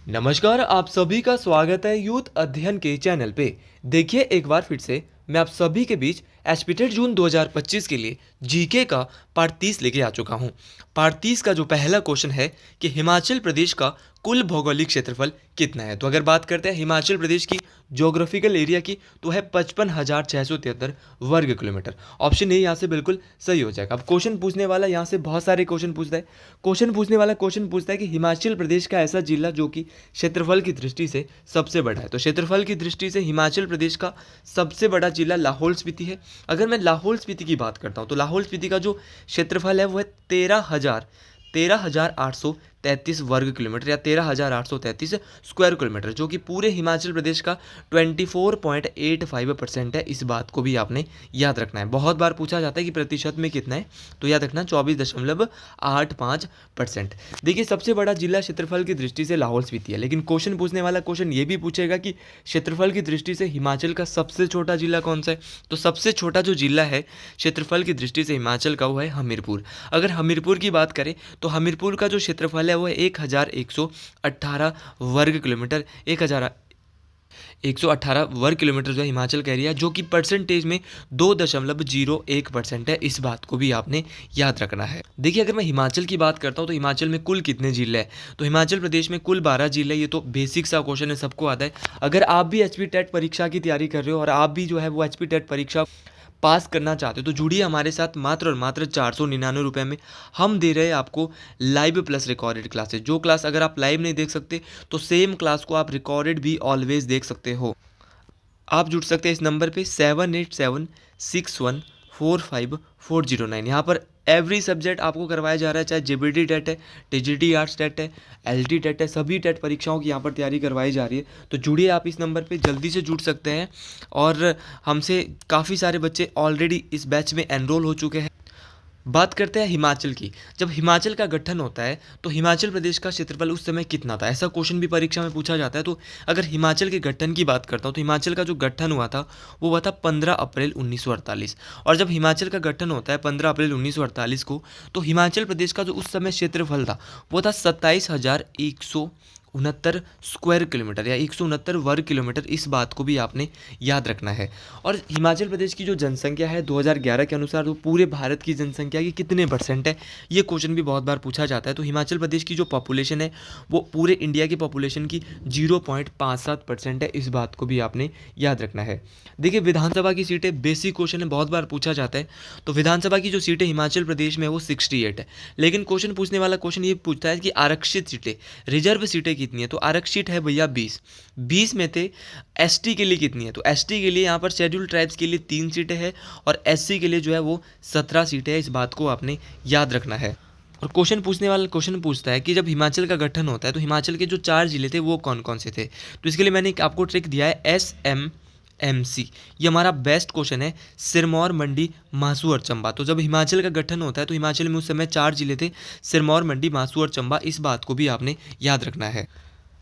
नमस्कार, आप सभी का स्वागत है यूथ अध्ययन के चैनल पे। देखिए एक बार फिर से मैं आप सभी के बीच एस्पिटेट जून 2025 के लिए जीके का पार्ट 30 लेके आ चुका हूँ। पार्ट 30 का जो पहला क्वेश्चन है कि हिमाचल प्रदेश का कुल भौगोलिक क्षेत्रफल कितना है। तो अगर बात करते हैं हिमाचल प्रदेश की ज्योग्राफिकल एरिया की, तो है 55,673 वर्ग किलोमीटर। ऑप्शन ए यहाँ से बिल्कुल सही हो जाएगा। अब क्वेश्चन पूछने वाला यहाँ से बहुत सारे क्वेश्चन पूछता है। क्वेश्चन पूछता है कि हिमाचल प्रदेश का ऐसा जिला जो कि क्षेत्रफल की दृष्टि से सबसे बड़ा है। तो क्षेत्रफल की दृष्टि से हिमाचल प्रदेश का सबसे बड़ा जिला लाहौल स्पीति है। अगर मैं लाहौल स्पीति की बात करता हूँ तो लाहौल स्पीति का जो क्षेत्रफल है वो है 13,833 वर्ग किलोमीटर या 13,833 स्क्वायर किलोमीटर, जो कि पूरे हिमाचल प्रदेश का 24.85% है। इस बात को भी आपने याद रखना है। बहुत बार पूछा जाता है कि प्रतिशत में कितना है, तो याद रखना 24.85%। देखिए सबसे बड़ा जिला क्षेत्रफल की दृष्टि से लाहौल स्पीति है, लेकिन क्वेश्चन पूछने वाला क्वेश्चन ये भी पूछेगा कि क्षेत्रफल की दृष्टि से हिमाचल का सबसे छोटा जिला कौन सा है। तो सबसे छोटा जो जिला है क्षेत्रफल की दृष्टि से हिमाचल का वो है हमीरपुर। अगर हमीरपुर की बात करें तो हमीरपुर का जो क्षेत्रफल है वो है 1,118 वर्ग किलोमीटर। 1,118 वर्ग किलोमीटर जो है हिमाचल का एरिया, जो कि परसेंटेज में 2.01% है। इस बात को भी आपने याद रखना है। देखिए अगर मैं हिमाचल की बात करता हूँ तो हिमाचल में कुल कितने जिले हैं, तो हिमाचल प्रदेश में कुल 12 जिले। ये तो बेसिक सा क्वेश्चन है, सबको आता है। अगर आप भी एचपी टेट परीक्षा की तैयारी कर रहे हो और आप भी जो है वो एचपी टेट परीक्षा पास करना चाहते हो तो जुड़िए हमारे साथ। मात्र और मात्र 499 में हम दे रहे हैं आपको लाइव प्लस रिकॉर्डेड क्लासेस। जो क्लास अगर आप लाइव नहीं देख सकते तो सेम क्लास को आप रिकॉर्डेड भी ऑलवेज देख सकते हो। आप जुड़ सकते हैं इस नंबर पे 7876145409। यहाँ पर एवरी सब्जेक्ट आपको करवाया जा रहा है, चाहे जेबीटी टेट है, टीजीटी आर्ट्स टेट है, एलटी टेट है, सभी टेट परीक्षाओं की यहाँ पर तैयारी करवाई जा रही है। तो जुड़िए आप इस नंबर पे, जल्दी से जुड़ सकते हैं। और हमसे काफ़ी सारे बच्चे ऑलरेडी इस बैच में एनरोल हो चुके हैं। बात करते हैं हिमाचल की। जब हिमाचल का गठन होता है तो हिमाचल प्रदेश का क्षेत्रफल उस समय कितना था, ऐसा क्वेश्चन भी परीक्षा में पूछा जाता है। तो अगर हिमाचल के गठन की बात करता हूँ तो हिमाचल का जो गठन हुआ था वो हुआ था 15 अप्रैल 1948। और जब हिमाचल का गठन होता है 15 अप्रैल 1948 को, तो हिमाचल प्रदेश का जो उस समय क्षेत्रफल था वो था 27,169 स्क्वायर किलोमीटर या 169 वर्ग किलोमीटर। इस बात को भी आपने याद रखना है। और हिमाचल प्रदेश की जो जनसंख्या है 2011 के अनुसार वो पूरे भारत की जनसंख्या की कितने परसेंट है, ये क्वेश्चन भी बहुत बार पूछा जाता है। तो हिमाचल प्रदेश की जो पॉपुलेशन है वो पूरे इंडिया की पॉपुलेशन की 0.57% है। इस बात को भी आपने याद रखना है। देखिए विधानसभा की सीटें, बेसिक क्वेश्चन है, बहुत बार पूछा जाता है। तो विधानसभा की जो सीटें हिमाचल प्रदेश में है वो 68 है। लेकिन क्वेश्चन पूछने वाला क्वेश्चन ये पूछता है कि आरक्षित सीटें, रिजर्व सीटें कितनी है। तो आरक्षित है भैया 20 में थे। एसटी के लिए कितनी है, तो एसटी के लिए यहाँ पर शेड्यूल्ड ट्राइब्स के लिए 3 सीटें हैं और एससी के लिए जो है वो 17 सीटें हैं। इस बात को आपने याद रखना है। और क्वेश्चन पूछने वाला क्वेश्चन पूछता है कि जब हिमाचल का गठन होता है तो हिमाचल के जो 4 जिले थे वो कौन कौन से थे। तो इसके लिए मैंने एक आपको ट्रिक दिया है, SMMC। ये हमारा बेस्ट क्वेश्चन है, सिरमौर, मंडी, मासू और चंबा। तो जब हिमाचल का गठन होता है तो हिमाचल में उस समय 4 जिले थे, सिरमौर, मंडी, मासू और चंबा। इस बात को भी आपने याद रखना है।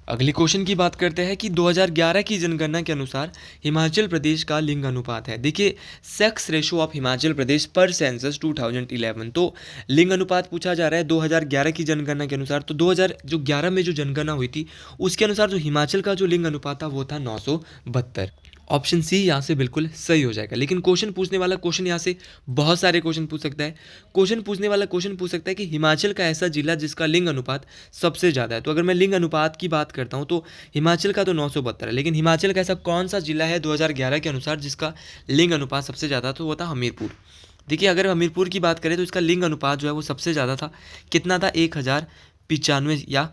अगली क्वेश्चन की बात करते हैं कि 2011 की जनगणना के अनुसार हिमाचल प्रदेश का लिंग अनुपात है। देखिए sex ratio of Himachal Pradesh पर सेंसस 2011। तो लिंग अनुपात पूछा जा रहा है 2011 की जनगणना के अनुसार। तो 2011 में जो जनगणना हुई थी उसके अनुसार जो हिमाचल का जो लिंग अनुपात था वो था 972। ऑप्शन सी यहाँ से बिल्कुल सही हो जाएगा। लेकिन क्वेश्चन पूछने वाला क्वेश्चन यहाँ से बहुत सारे क्वेश्चन पूछ सकता है। क्वेश्चन पूछने वाला क्वेश्चन पूछ सकता है कि हिमाचल का ऐसा जिला जिसका लिंग अनुपात सबसे ज़्यादा है। तो अगर मैं लिंग अनुपात की बात करता हूँ तो हिमाचल का तो 972 है, लेकिन हिमाचल का ऐसा कौन सा जिला है 2011 के अनुसार जिसका लिंग अनुपात सबसे ज़्यादा, तो वो था हमीरपुर। देखिए अगर हमीरपुर की बात करें तो इसका लिंग अनुपात जो है वो सबसे ज़्यादा था। कितना था, 1,095 या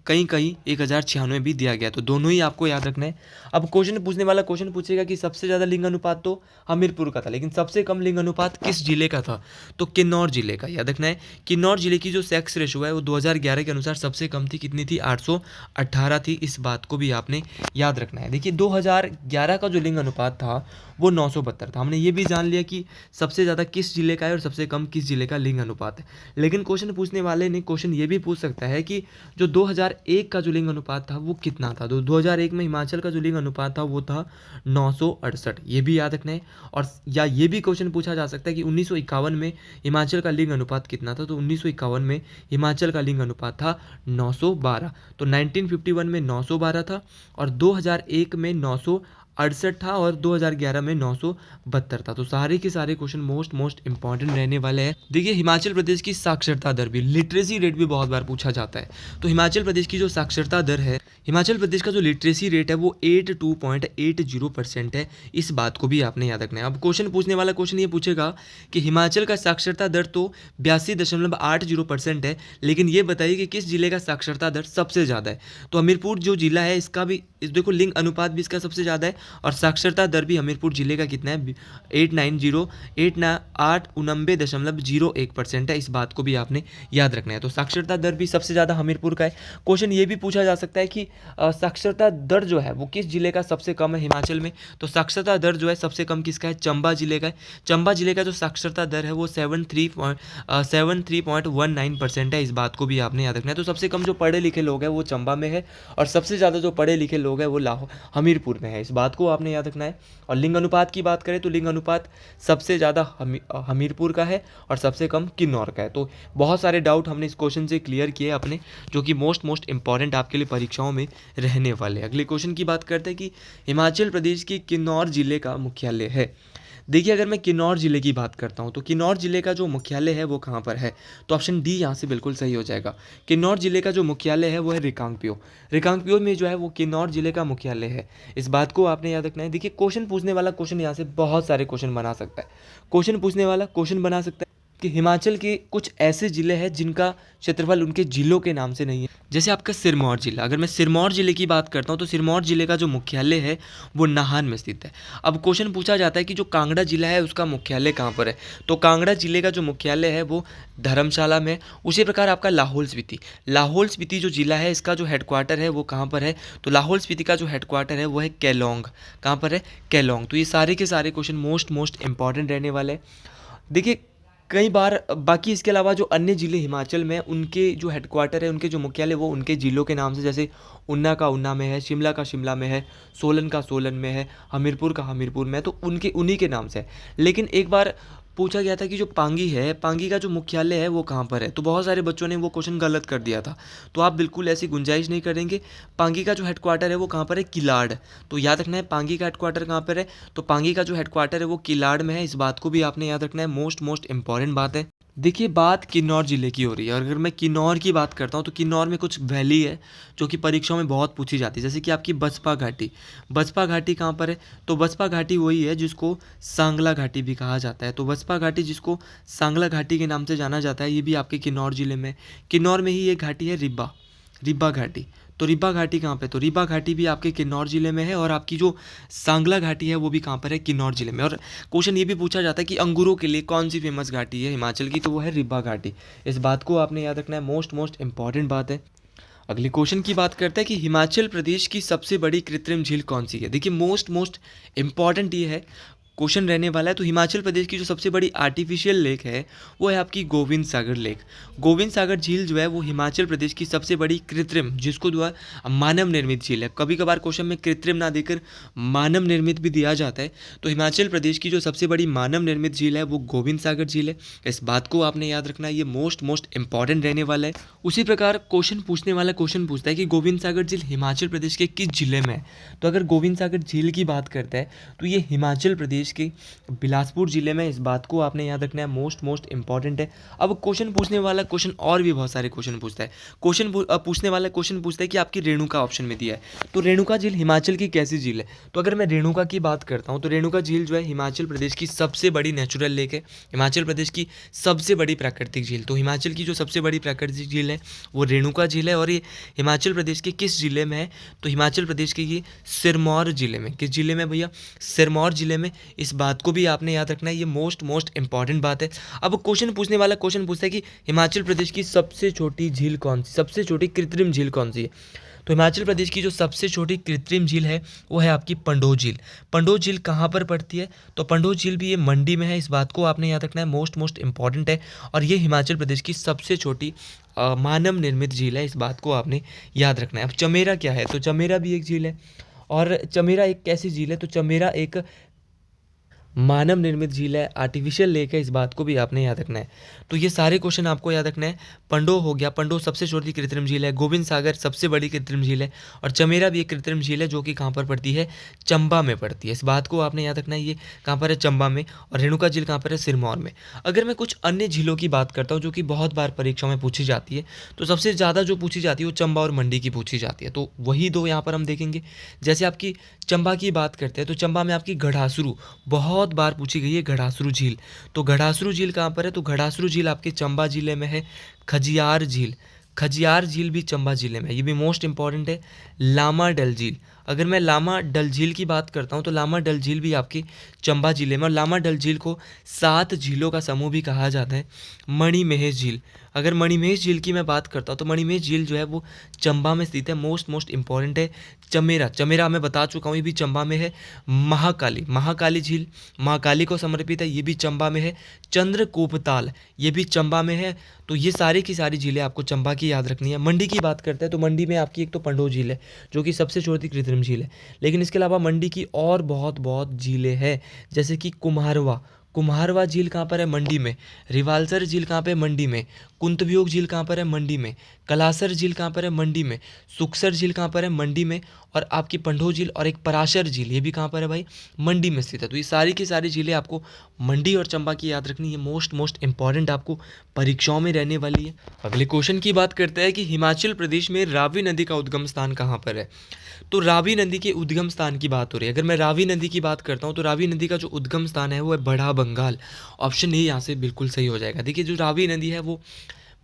कहीं कहीं 1,096 भी दिया गया। तो दोनों ही आपको याद रखना है। अब क्वेश्चन पूछने वाला क्वेश्चन पूछेगा कि सबसे ज़्यादा लिंग अनुपात तो हमीरपुर का था, लेकिन सबसे कम लिंग अनुपात किस जिले का था, तो किन्नौर जिले का। याद रखना है किन्नौर जिले की जो सेक्स रेशो है वो 2011 के अनुसार सबसे कम थी। कितनी थी, 818 थी। इस बात को भी आपने याद रखना है। देखिए 2011 का जो लिंग अनुपात था वो 972 था। हमने ये भी जान लिया कि सबसे ज़्यादा किस जिले का है और सबसे कम किस जिले का लिंग अनुपात है। लेकिन क्वेश्चन पूछने वाले ने क्वेश्चन ये भी पूछ सकता है कि जो 2011 2001 का जो लिंग अनुपात था वो कितना था? तो 2001 में हिमाचल का जो लिंग अनुपात था वो था 968, ये भी याद रखना है। और या ये भी क्वेश्चन पूछा जा सकता है कि 1951 में हिमाचल का लिंग अनुपात कितना था? तो 1951 में हिमाचल का लिंग अनुपात था 912। तो 1951 में 912 था और 2001 में 968 था और 2011 में 972 था। तो सारे के सारे क्वेश्चन मोस्ट इंपॉर्टेंट रहने वाले हैं। देखिए हिमाचल प्रदेश की साक्षरता दर भी, लिटरेसी रेट भी बहुत बार पूछा जाता है। तो हिमाचल प्रदेश की जो साक्षरता दर है, हिमाचल प्रदेश का जो लिटरेसी रेट है वो 82.80% है। इस बात को भी आपने याद रखना है। अब क्वेश्चन पूछने वाला क्वेश्चन ये पूछेगा कि हिमाचल का साक्षरता दर तो 82.80% है, लेकिन ये बताइए कि किस जिले का साक्षरता दर सबसे ज़्यादा है? तो हमीरपुर जो जिला है इसका भी, इस देखो लिंग अनुपात भी इसका सबसे ज़्यादा है और साक्षरता दर भी हमीरपुर जिले का कितना है? 89.01% है। इस बात को भी आपने याद रखना है। तो साक्षरता दर भी सबसे ज़्यादा हमीरपुर का है। क्वेश्चन ये भी पूछा जा सकता है कि साक्षरता दर जो है वो किस जिले का सबसे कम है हिमाचल में? तो साक्षरता दर जो है सबसे कम किसका है? चंबा जिले का है। चंबा जिले का जो साक्षरता दर है वो 73.19% है। इस बात को भी आपने याद रखना है। तो सबसे कम जो पढ़े लिखे लोग हैं वो चंबा में है और सबसे ज़्यादा जो पढ़े लिखे लोग हैं वो हमीरपुर में है। इस बात को आपने याद रखना है। और लिंग अनुपात की बात करें तो लिंग अनुपात सबसे ज़्यादा हमीरपुर का है और सबसे कम किन्नौर का है। तो बहुत सारे डाउट हमने इस क्वेश्चन से क्लियर किए अपने, जो कि मोस्ट इंपॉर्टेंट आपके लिए परीक्षाओं में रहने वाले। अगले क्वेश्चन की बात करते हैं कि हिमाचल प्रदेश के किन्नौर जिले का मुख्यालय है। देखिए अगर मैं किन्नौर जिले की बात करता हूँ तो किन्नौर जिले का जो मुख्यालय है वो कहाँ पर है? तो ऑप्शन डी यहाँ से बिल्कुल सही हो जाएगा। किन्नौर जिले का जो मुख्यालय है वो है रिकांगपिओ। रिकांगपिओ में जो है वो किन्नौर जिले का मुख्यालय है। इस बात को आपने याद रखना है। देखिए क्वेश्चन पूछने वाला क्वेश्चन यहाँ से बहुत सारे क्वेश्चन बना सकता है। क्वेश्चन पूछने वाला क्वेश्चन बना सकता है कि हिमाचल के कुछ ऐसे ज़िले हैं जिनका क्षेत्रफल उनके ज़िलों के नाम से नहीं है। जैसे आपका सिरमौर ज़िला, अगर मैं सिरमौर ज़िले की बात करता हूँ तो सिरमौर ज़िले का जो मुख्यालय है वो नाहन में स्थित है। अब क्वेश्चन पूछा जाता है कि जो कांगड़ा ज़िला है उसका मुख्यालय कहाँ पर है? तो कांगड़ा ज़िले का जो मुख्यालय है वो धर्मशाला में। उसी प्रकार आपका लाहौल स्पीति जो ज़िला है इसका जो हेडक्वार्टर है वो कहाँ पर है? तो लाहौल स्पीति का जो हेडक्वार्टर है वो है केलोंग। कहाँ पर है? केलोंग। तो ये सारे के सारे क्वेश्चन मोस्ट इंपॉर्टेंट रहने वाले हैं। देखिए कई बार बाकी इसके अलावा जो अन्य ज़िले हिमाचल में उनके जो हेडक्वार्टर है, उनके जो मुख्यालय वो उनके ज़िलों के नाम से, जैसे ऊना का ऊना में है, शिमला का शिमला में है, सोलन का सोलन में है, हमीरपुर का हमीरपुर में है, तो उनके उन्हीं के नाम से है। लेकिन एक बार पूछा गया था कि जो पांगी है, पांगी का जो मुख्यालय है वो कहाँ पर है? तो बहुत सारे बच्चों ने वो क्वेश्चन गलत कर दिया था। तो आप बिल्कुल ऐसी गुंजाइश नहीं करेंगे। पांगी का जो हेडक्वार्टर है वो कहाँ पर है? किलाड़। तो याद रखना है पांगी का हेडक्वार्टर कहाँ पर है? तो पांगी का जो हेडक्वार्टर है वो किलाड़ में है। इस बात को भी आपने याद रखना है। मोस्ट इंपॉर्टेंट बात है। देखिए बात किन्नौर ज़िले की हो रही है और अगर मैं किन्नौर की बात करता हूँ तो किन्नौर में कुछ वैली है जो कि परीक्षाओं में बहुत पूछी जाती है, जैसे कि आपकी बसपा घाटी। बसपा घाटी कहाँ पर है? तो बसपा घाटी वही है जिसको सांगला घाटी भी कहा जाता है। तो बसपा घाटी जिसको सांगला घाटी के नाम से जाना जाता है, ये भी आपके किन्नौर ज़िले में। किन्नौर में ही ये घाटी है रिब्बा घाटी। तो रिब्बा घाटी कहाँ पे? तो रिब्बा घाटी भी आपके किन्नौर ज़िले में है और आपकी जो सांगला घाटी है वो भी कहाँ पर है? किन्नौर ज़िले में। और क्वेश्चन ये भी पूछा जाता है कि अंगूरों के लिए कौन सी फेमस घाटी है हिमाचल की? तो वो है रिब्बा घाटी। इस बात को आपने याद रखना है। मोस्ट इंपॉर्टेंट बात है। अगले क्वेश्चन की बात करते हैं कि हिमाचल प्रदेश की सबसे बड़ी कृत्रिम झील कौन सी है? देखिए मोस्ट इंपॉर्टेंट ये है क्वेश्चन रहने वाला है। तो हिमाचल प्रदेश की जो सबसे बड़ी आर्टिफिशियल लेक है वो है आपकी गोविंद सागर लेक। गोविंद सागर झील जो है वो हिमाचल प्रदेश की सबसे बड़ी कृत्रिम, जिसको द्वारा मानव निर्मित झील है। कभी कभार क्वेश्चन में कृत्रिम ना देकर मानव निर्मित भी दिया जाता है। तो हिमाचल प्रदेश की जो सबसे बड़ी मानव निर्मित झील है वो गोविंद सागर झील है। इस बात को आपने याद रखना है। ये मोस्ट इंपॉर्टेंट रहने वाला है। उसी प्रकार क्वेश्चन पूछने वाला क्वेश्चन पूछता है कि गोविंद सागर झील हिमाचल प्रदेश के किस जिले में है? तो अगर गोविंद सागर झील की बात करता है तो ये हिमाचल प्रदेश के बिलासपुर जिले में। इस बात को आपने याद रखना है। मोस्ट इंपॉर्टेंट है। अब क्वेश्चन पूछने वाला क्वेश्चन और भी बहुत सारे क्वेश्चन पूछता है। क्वेश्चन पूछने वाला क्वेश्चन पूछता है कि आपकी रेणुका ऑप्शन में दिया है, तो रेणुका झील हिमाचल की कैसी झील है? तो अगर मैं रेणुका की बात करता हूँ तो रेणुका झील जो है हिमाचल प्रदेश की सबसे बड़ी नेचुरल लेक है, हिमाचल प्रदेश की सबसे बड़ी प्राकृतिक झील। तो हिमाचल की जो सबसे बड़ी प्राकृतिक झील है वो रेणुका झील है और ये हिमाचल प्रदेश के किस जिले में है? तो हिमाचल प्रदेश के ये सिरमौर जिले में। किस जिले में भैया? सिरमौर जिले में। इस बात को भी आपने याद रखना है। ये मोस्ट इंपॉर्टेंट बात है। अब क्वेश्चन पूछने वाला क्वेश्चन पूछता है कि हिमाचल प्रदेश की सबसे छोटी झील कौन सी, सबसे छोटी कृत्रिम झील कौन सी है? तो हिमाचल प्रदेश की जो सबसे छोटी कृत्रिम झील है वो है आपकी पंडोह झील। पंडोह झील कहाँ पर पड़ती है? तो पंडोह झील भी ये मंडी में है, इस बात को आपने याद रखना है, मोस्ट इम्पॉर्टेंट है। और ये हिमाचल प्रदेश की सबसे छोटी मानव निर्मित झील है, इस बात को आपने याद रखना है। अब चमेरा क्या है? तो चमेरा भी एक झील है, और चमेरा एक कैसी झील है? तो चमेरा एक मानव निर्मित झील है, आर्टिफिशियल लेक है, इस बात को भी आपने याद रखना है। तो ये सारे क्वेश्चन आपको याद रखना है। पंडोह हो गया, पंडोह सबसे छोटी कृत्रिम झील है। गोविंद सागर सबसे बड़ी कृत्रिम झील है, और चमेरा भी एक कृत्रिम झील है जो कि कहाँ पर पड़ती है? चंबा में पड़ती है, इस बात को आपने याद रखना है। ये कहाँ पर है? चंबा में। और रेणुका झील कहाँ पर है? सिरमौर में। अगर मैं कुछ अन्य झीलों की बात करता हूँ जो कि बहुत बार परीक्षा में पूछी जाती है, तो सबसे ज़्यादा जो पूछी जाती है वो चंबा और मंडी की पूछी जाती है। तो वही दो यहाँ पर हम देखेंगे। जैसे आपकी चंबा की बात करते हैं तो चंबा में आपकी घड़ासरू बहुत बार पूछी गई है, घड़ासरू झील। तो घड़ासरू झील कहाँ पर है? तो घड़ासरू झील आपके चंबा जिले में है। खजियार झील, खजियार झील भी चंबा जिले में है, ये भी मोस्ट इंपॉर्टेंट है। लामा डल झील, अगर मैं लामा डल झील की बात करता हूँ तो लामा डल झील भी आपकी चंबा जिले में, और लामा डल झील को 7 झीलों का समूह भी कहा जाता है। मणिमहेश झील, अगर मणिमहेश झील की मैं बात करता हूँ तो मणिमहेश झील जो है वो चंबा में स्थित है, मोस्ट इंपॉर्टेंट है। चमेरा, चमेरा मैं बता चुका हूँ, ये भी चंबा में है। महाकाली, महाकाली झील महाकाली को समर्पित है, ये भी चंबा में है। चंद्रकोपताल, ये भी चंबा में है। तो ये सारी की सारी झीलें आपको चंबा की याद रखनी है। मंडी की बात करते हैं तो मंडी में आपकी एक तो पंडोह झील है जो कि सबसे छोटी कृत्रिम झील है, लेकिन इसके अलावा मंडी की और बहुत झीलें हैं, जैसे कि कुम्हारवा, कुम्हारवा झील कहाँ पर है? मंडी में। रिवालसर झील कहाँ पे? मंडी में। कुंतवियोग झील कहाँ पर है? मंडी में। कलासर झील कहाँ पर है? मंडी में। सुक्सर झील कहाँ पर है? मंडी में। और आपकी पंडोह झील और एक पराशर झील, ये भी कहाँ पर है भाई? मंडी में स्थित है। तो ये सारी की सारी झीलें आपको मंडी और चंबा की याद रखनी है, मोस्ट इंपॉर्टेंट आपको परीक्षाओं में रहने वाली है। अगले क्वेश्चन की बात करते हैं कि हिमाचल प्रदेश में रावी नदी का उद्गम स्थान कहाँ पर है? तो रावी नदी के उद्गम स्थान की बात हो रही है। अगर मैं रावी नदी की बात करता हूँ तो रावी नदी का जो उद्गम स्थान है वो है बड़ा बंगाल। ऑप्शन ए यहाँ से बिल्कुल सही हो जाएगा। देखिए, जो रावी नदी है वो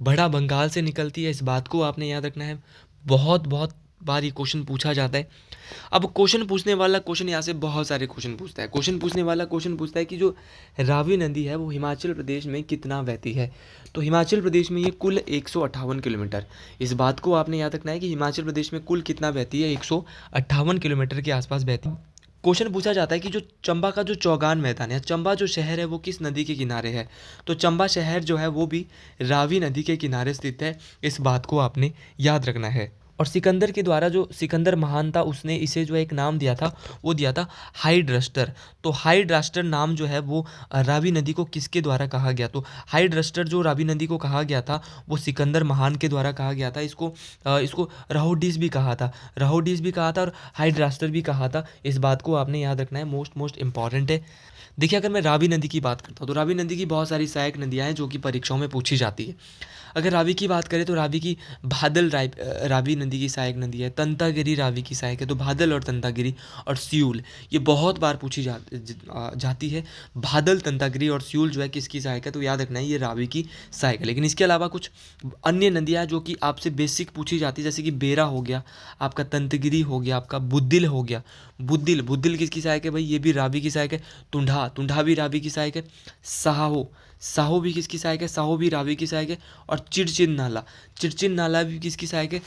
बड़ा बंगाल से निकलती है, इस बात को आपने याद रखना है। बहुत बार ये क्वेश्चन पूछा जाता है। अब क्वेश्चन पूछने वाला क्वेश्चन यहाँ से बहुत सारे क्वेश्चन पूछता है। क्वेश्चन पूछने वाला क्वेश्चन पूछता है कि जो रावी नदी है वो हिमाचल प्रदेश में कितना बहती है? तो हिमाचल प्रदेश में ये कुल 158 किलोमीटर, इस बात को आपने याद रखना है कि हिमाचल प्रदेश में कुल कितना बहती है? 158 किलोमीटर के आसपास बहती है। क्वेश्चन पूछा जाता है कि जो चंबा का जो चौगान मैदान है, चंबा जो शहर है वो किस नदी के किनारे है? तो चंबा शहर जो है वो भी रावी नदी के किनारे स्थित है, इस बात को आपने याद रखना है। और सिकंदर के द्वारा, जो सिकंदर महान था, उसने इसे जो एक नाम दिया था वो दिया था हाइड्रस्टर। तो हाइड्रास्टर नाम जो है वो रावी नदी को किसके द्वारा कहा गया? तो हाइड्रस्टर जो रावी नदी को कहा गया था वो सिकंदर महान के द्वारा कहा गया था। इसको रहोडिस भी कहा था, रहोडिस भी कहा था और हाइड्रास्टर भी कहा था, इस बात को आपने याद रखना है, मोस्ट इंपॉर्टेंट है। देखिए, अगर मैं रावी नदी की बात करता हूँ तो रावी नदी की बहुत सारी सहायक नदियाँ हैं जो कि परीक्षाओं में पूछी जाती है। अगर रावी की बात करें तो रावी की रावी नदी की सहायक नदी है। तंतागिरी रावी की सहायक है। तो बादल और तंतागिरी और सियूल ये बहुत बार पूछी जाती है। बादल, तंतागिरी और सियूल जो है किसकी सहायक है? तो याद रखना है ये रावी की सहायक है। लेकिन इसके अलावा कुछ अन्य नदियाँ जो कि आपसे बेसिक पूछी जाती है, जैसे कि बेरा हो गया आपका, तंतगिरी हो गया आपका, बुद्दिल हो गया। बुद्दिल किसकी सहायक है भाई? ये भी रावी की सहायक है। तुंढा भी रावी की सहायक है। साहो भी किसकी सहायक है? साहो भी रावी की सहायक है। और चिड़चिन नाला भी किसकी सहायक है?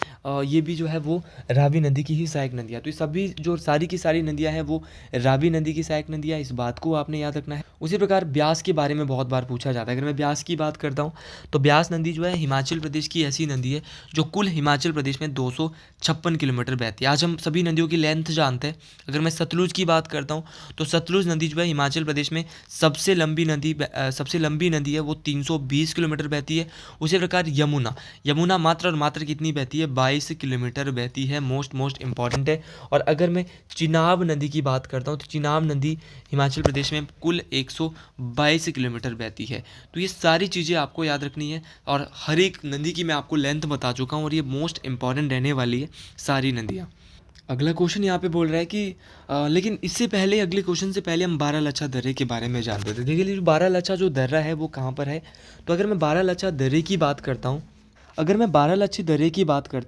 ये भी जो है वो रावी नदी की ही सहायक नदियाँ। तो ये सभी जो सारी की सारी नदियाँ हैं वो रावी नदी की सहायक नदियाँ, इस बात को आपने याद रखना है। उसी प्रकार ब्यास के बारे में बहुत बार पूछा जाता है। अगर मैं ब्यास की बात करता हूँ तो ब्यास नदी जो है हिमाचल प्रदेश की ऐसी नदी है जो कुल हिमाचल प्रदेश में 256 किलोमीटर बहती है। आज हम सभी नदियों की लेंथ जानते हैं। अगर मैं सतलुज की बात करता हूँ तो सतलुज नदी जो है हिमाचल प्रदेश में सबसे लंबी नदी है, वो 320 किलोमीटर बहती है। उसी प्रकार यमुना मात्र कितनी बहती है? 22 किलोमीटर बहती है, मोस्ट इंपॉर्टेंट है। और अगर मैं चिनाब नदी की बात करता हूँ तो चिनाब नदी हिमाचल प्रदेश में कुल 122 किलोमीटर बहती है। तो ये सारी चीज़ें आपको याद रखनी है, और हर एक नदी की मैं आपको लेंथ बता चुका हूँ, और ये मोस्ट इंपॉर्टेंट रहने वाली है सारी नदियाँ। अगला क्वेश्चन यहाँ पे बोल रहा है कि लेकिन इससे पहले, अगले क्वेश्चन से पहले हम बारालाचा दर्रे के बारे में जानते थे। देखिए, जो बारालाचा जो दर्रा है वो कहाँ पर है? तो अगर मैं बारालाचा दर्रे की बात करता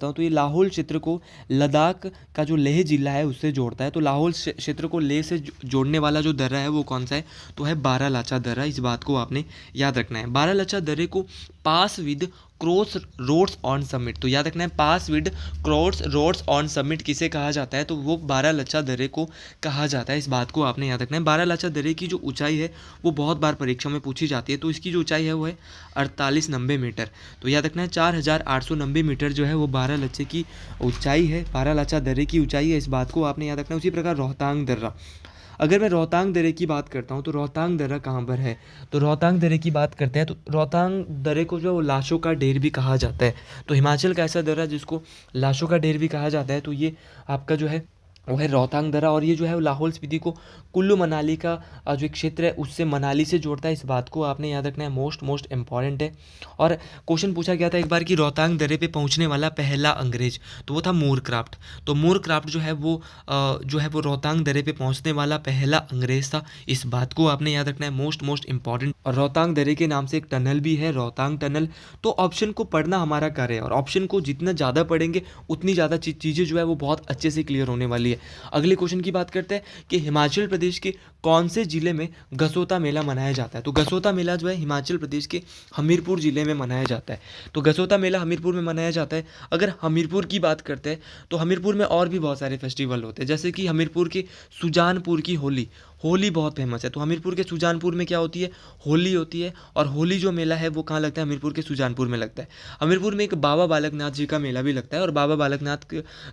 हूँ तो ये लाहौल क्षेत्र को लद्दाख का जो लेह जिला है उससे जोड़ता है। तो लाहौल क्षेत्र को लेह से जोड़ने वाला जो दर्रा है वो कौन सा है? तो है बारालाचा दर्रा, इस बात को आपने याद रखना है। बारालाचा दर्रे को pass with cross roads on summit. तो याद रखना है pass with cross roads on summit किसे कहा जाता है, तो वो बारालाचा दर्रे को कहा जाता है। इस बात को आपने याद रखना है। बारालाचा दर्रे की जो ऊंचाई है वो बहुत बार परीक्षा में पूछी जाती है। तो इसकी जो ऊंचाई है वो है 4890 मीटर। तो याद रखना है 4890 मीटर जो है वो बारालाचे की ऊंचाई है, बारालाचा दर्रे की ऊंचाई है। इस बात को आपने याद रखना है। उसी प्रकार रोहतांग दर्रा, अगर मैं रोहतांग दर्रे की बात करता हूँ तो रोहतांग दर्रा कहाँ पर है, तो रोहतांग दर्रे की बात करते हैं तो रोहतांग दर्रे को जो लाशों का ढेर भी कहा जाता है। तो हिमाचल का ऐसा दर्रा जिसको लाशों का ढेर भी कहा जाता है, तो ये आपका जो है वो है रोहतांग दर्रा। और ये जो है वो लाहौल स्पीति को कुल्लू मनाली का जो एक क्षेत्र है उससे मनाली से जोड़ता है। इस बात को आपने याद रखना है, मोस्ट इंपॉर्टेंट है। और क्वेश्चन पूछा गया था एक बार कि रोहतांग दर्रे पे पहुंचने वाला पहला अंग्रेज, तो वो था मूर क्राफ्ट। तो मूर क्राफ्ट जो है वो रोहतांग दर्रे पे पहुंचने वाला पहला अंग्रेज था। इस बात को आपने याद रखना है, मोस्ट इंपॉर्टेंट। और रोहतांग दर्रे के नाम से एक टनल भी है, रोहतांग टनल। तो ऑप्शन को पढ़ना हमारा कार्य है और ऑप्शन को जितना ज़्यादा पढ़ेंगे उतनी ज़्यादा चीज़ें जो है वो बहुत अच्छे से क्लियर होने वाली है। अगले क्वेश्चन की बात करते हैं कि हिमाचल प्रदेश के कौन से जिले में गसोता मेला मनाया जाता है। तो गसोता मेला जो है हिमाचल प्रदेश के हमीरपुर जिले में मनाया जाता है। तो गसोता मेला हमीरपुर में मनाया जाता है। अगर हमीरपुर की बात करते हैं तो हमीरपुर में और भी बहुत सारे फेस्टिवल होते हैं, जैसे कि हमीरपुर के सुजानपुर की होली बहुत फेमस है। तो हमीरपुर के सुजानपुर में क्या होती है, होली होती है। और होली जो मेला है वो कहाँ लगता है, हमीरपुर के सुजानपुर में लगता है। हमीरपुर में एक बाबा बालकनाथ जी का मेला भी लगता है और बाबा बालकनाथ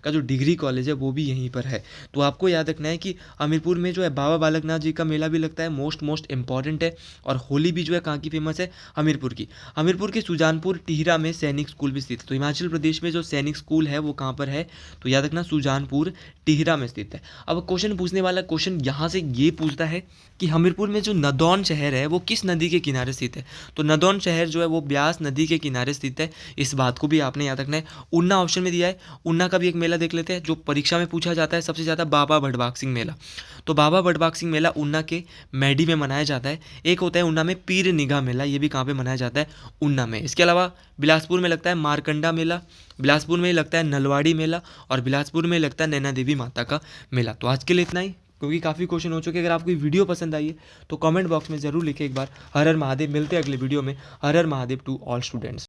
का जो डिग्री कॉलेज है वो भी यहीं पर है। तो आपको याद रखना है कि हमीरपुर में जो है बाबा बालकनाथ जी का मेला भी लगता है, मोस्ट इंपॉर्टेंट है। और होली भी जो है कहाँ की फेमस है, हमीरपुर की। हमीरपुर के सुजानपुर टिहरा में सैनिक स्कूल भी स्थित है। तो हिमाचल प्रदेश में जो सैनिक स्कूल है वो कहाँ पर है, तो याद रखना सुजानपुर टिहरा में स्थित है। अब क्वेश्चन पूछने वाला क्वेश्चन यहाँ से ये पूछता है कि हमीरपुर में जो नदौन शहर है वो किस नदी के किनारे स्थित है। तो नदौन शहर जो है वो ब्यास नदी के किनारे स्थित है। इस बात को भी आपने याद रखना है। उन्ना ऑप्शन में दिया है, उन्ना का भी एक मेला देख लेते हैं जो परीक्षा में पूछा जाता है सबसे ज़्यादा, बाबा भड़बाग सिंह मेला। तो बाबा भड़बाग सिंह मेला उन्ना के मैडी में मनाया जाता है। एक होता है उन्ना में पीर निगाह मेला, ये भी कहाँ पे मनाया जाता है, उन्ना में। इसके अलावा बिलासपुर में लगता है मारकंडा मेला, बिलासपुर में लगता है नलवाड़ी मेला और बिलासपुर में लगता है नैना देवी माता का मेला। तो आज के लिए इतना ही, क्योंकि काफ़ी क्वेश्चन हो चुके हैं। अगर आपको ये वीडियो पसंद आई है तो कमेंट बॉक्स में ज़रूर लिखें एक बार हर हर महादेव। मिलते हैं अगले वीडियो में। हर हर महादेव टू ऑल स्टूडेंट्स।